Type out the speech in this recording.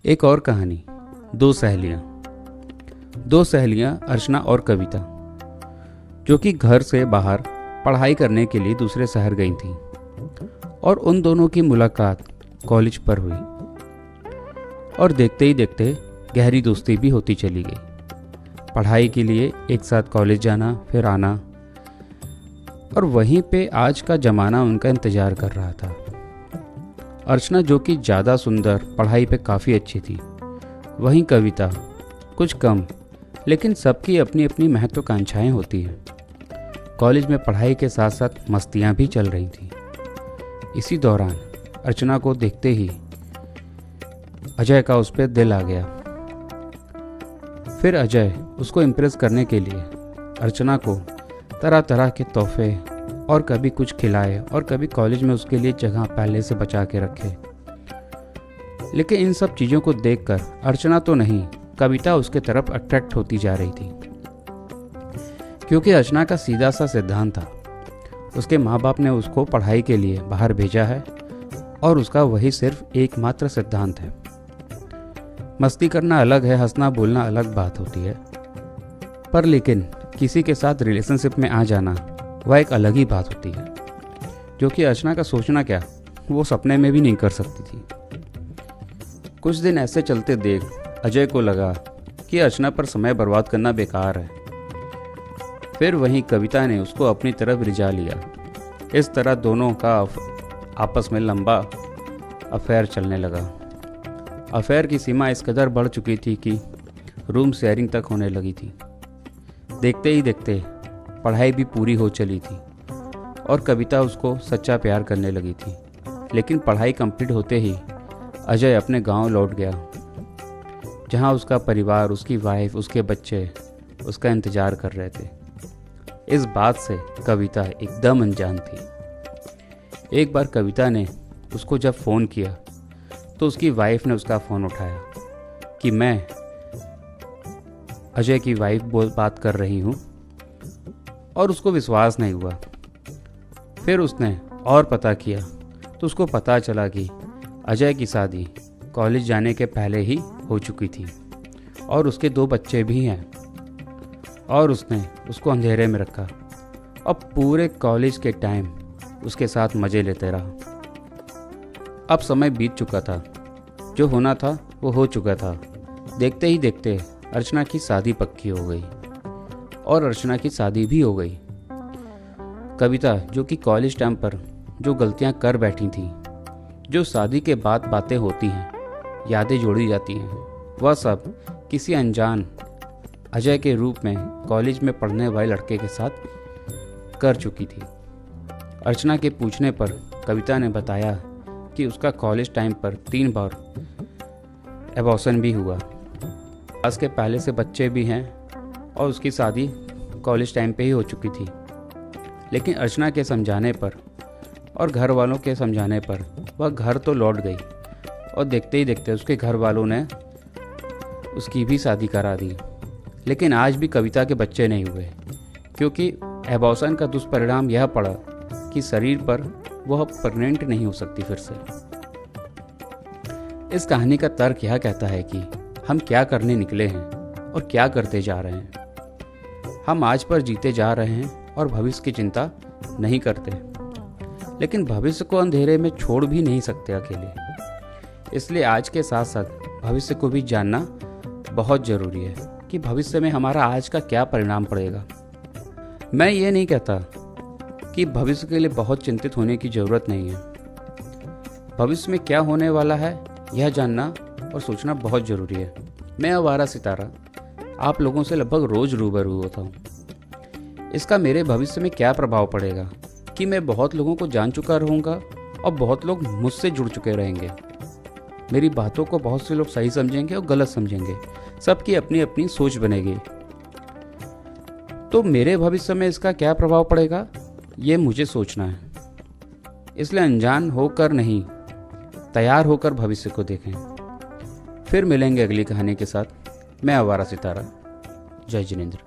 एक और कहानी। दो सहेलियां अर्चना और कविता, जो कि घर से बाहर पढ़ाई करने के लिए दूसरे शहर गई थीं, और उन दोनों की मुलाकात कॉलेज पर हुई और देखते ही देखते गहरी दोस्ती भी होती चली गई। पढ़ाई के लिए एक साथ कॉलेज जाना फिर आना, और वहीं पे आज का ज़माना उनका इंतज़ार कर रहा था। अर्चना, जो कि ज़्यादा सुंदर, पढ़ाई पे काफ़ी अच्छी थी, वहीं कविता कुछ कम, लेकिन सबकी अपनी अपनी महत्वाकांक्षाएं होती हैं। कॉलेज में पढ़ाई के साथ साथ मस्तियां भी चल रही थीं। इसी दौरान अर्चना को देखते ही अजय का उस पर दिल आ गया। फिर अजय उसको इम्प्रेस करने के लिए अर्चना को तरह तरह के तोहफे और कभी कुछ खिलाए और कभी कॉलेज में उसके लिए जगह पहले से बचा के रखे। लेकिन इन सब चीज़ों को देखकर अर्चना तो नहीं, कविता उसके तरफ अट्रैक्ट होती जा रही थी, क्योंकि अर्चना का सीधा सा सिद्धांत था। उसके माँ बाप ने उसको पढ़ाई के लिए बाहर भेजा है और उसका वही सिर्फ एकमात्र सिद्धांत है। मस्ती करना अलग है, हंसना बोलना अलग बात होती है, पर लेकिन किसी के साथ रिलेशनशिप में आ जाना वह एक अलग ही बात होती है, जो कि अर्चना का सोचना क्या वो सपने में भी नहीं कर सकती थी। कुछ दिन ऐसे चलते देख अजय को लगा कि अर्चना पर समय बर्बाद करना बेकार है। फिर वहीं कविता ने उसको अपनी तरफ रिझा लिया। इस तरह दोनों का आपस में लंबा अफेयर चलने लगा। अफेयर की सीमा इस कदर बढ़ चुकी थी कि रूम शेयरिंग तक होने लगी थी। देखते ही देखते पढ़ाई भी पूरी हो चली थी और कविता उसको सच्चा प्यार करने लगी थी। लेकिन पढ़ाई कंप्लीट होते ही अजय अपने गांव लौट गया, जहां उसका परिवार, उसकी वाइफ, उसके बच्चे उसका इंतज़ार कर रहे थे। इस बात से कविता एकदम अनजान थी। एक बार कविता ने उसको जब फ़ोन किया तो उसकी वाइफ ने उसका फ़ोन उठाया कि मैं अजय की वाइफ बात कर रही हूँ, और उसको विश्वास नहीं हुआ। फिर उसने और पता किया तो उसको पता चला कि अजय की शादी कॉलेज जाने के पहले ही हो चुकी थी और उसके 2 बच्चे भी हैं, और उसने उसको अंधेरे में रखा और पूरे कॉलेज के टाइम उसके साथ मज़े लेते रहा। अब समय बीत चुका था, जो होना था वो हो चुका था। देखते ही देखते अर्चना की शादी पक्की हो गई और अर्चना की शादी भी हो गई। कविता, जो कि कॉलेज टाइम पर जो गलतियां कर बैठी थी, जो शादी के बाद बातें होती हैं, यादें जोड़ी जाती हैं, वह सब किसी अनजान अजय के रूप में कॉलेज में पढ़ने वाले लड़के के साथ कर चुकी थी। अर्चना के पूछने पर कविता ने बताया कि उसका कॉलेज टाइम पर 3 बार एबॉर्शन भी हुआ। उसके पहले से बच्चे भी हैं और उसकी शादी कॉलेज टाइम पे ही हो चुकी थी। लेकिन अर्चना के समझाने पर और घर वालों के समझाने पर वह घर तो लौट गई, और देखते ही देखते उसके घर वालों ने उसकी भी शादी करा दी। लेकिन आज भी कविता के बच्चे नहीं हुए, क्योंकि एबॉर्शन का दुष्परिणाम यह पड़ा कि शरीर पर वह प्रेग्नेंट नहीं हो सकती फिर से। इस कहानी का तर्क यह कहता है कि हम क्या करने निकले हैं और क्या करते जा रहे हैं। हम आज पर जीते जा रहे हैं और भविष्य की चिंता नहीं करते, लेकिन भविष्य को अंधेरे में छोड़ भी नहीं सकते अकेले। इसलिए आज के साथ साथ भविष्य को भी जानना बहुत ज़रूरी है कि भविष्य में हमारा आज का क्या परिणाम पड़ेगा। मैं ये नहीं कहता कि भविष्य के लिए बहुत चिंतित होने की ज़रूरत नहीं है। भविष्य में क्या होने वाला है यह जानना और सोचना बहुत ज़रूरी है। मैं आवारा सितारा आप लोगों से लगभग रोज़ रूबरू होता हूँ। इसका मेरे भविष्य में क्या प्रभाव पड़ेगा कि मैं बहुत लोगों को जान चुका रहूँगा और बहुत लोग मुझसे जुड़ चुके रहेंगे। मेरी बातों को बहुत से लोग सही समझेंगे और गलत समझेंगे। सबकी अपनी अपनी सोच बनेगी। तो मेरे भविष्य में इसका क्या प्रभाव पड़ेगा ये मुझे सोचना है। इसलिए अनजान होकर नहीं, तैयार होकर भविष्य को देखें। फिर मिलेंगे अगली कहानी के साथ। मैं आवारा सितारा। जय जिनेंद्र।